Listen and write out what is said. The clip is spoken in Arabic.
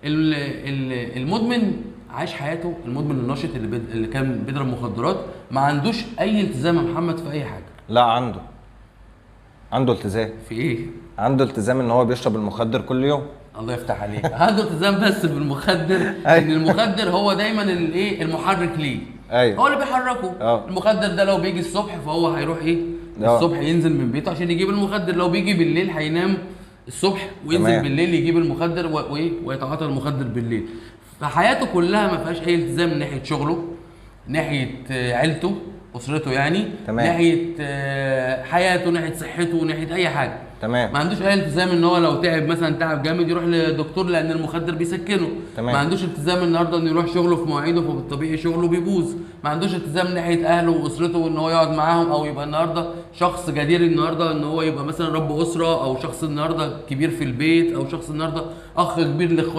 المدمن عايش حياته، المدمن النشط اللي كان بيضرب مخدرات ما عندوش اي التزام يا محمد في اي حاجه. لا عنده التزام. في ايه؟ عنده التزام ان هو بيشرب المخدر كل يوم. الله يفتح عليك. عنده التزام بس بالمخدر. أيوة. ان المخدر هو دايما الايه المحرك ليه. ايوه هو اللي بيحركه. المخدر ده لو بيجي الصبح فهو هيروح ايه؟ الصبح ينزل من بيته عشان يجيب المخدر، لو بيجي بالليل هينام الصبح وينزل تمام. بالليل يجيب المخدر ويتعاطى المخدر بالليل. فحياته كلها ما فيهاش اي التزام من ناحيه شغله، ناحيه عيلته اسرته يعني، تمام. ناحيه حياته، ناحيه صحته، ناحيه اي حاجه. تمام. ما عندوش اي التزام ان هو لو تعب مثلا تعب جامد يروح لدكتور لان المخدر بيسكنه. تمام. ما عندوش التزام النهارده انه يروح شغله في مواعيده فبالطبيعي شغله بيبوظ. ما عندوش التزام ناحيه اهله واسرته ان هو يقعد معاهم او يبقى النهارده شخص جدير النهارده ان هو يبقى مثلا رب اسره، او شخص النهارده كبير في البيت، او شخص النهارده اخ كبير لاخواته.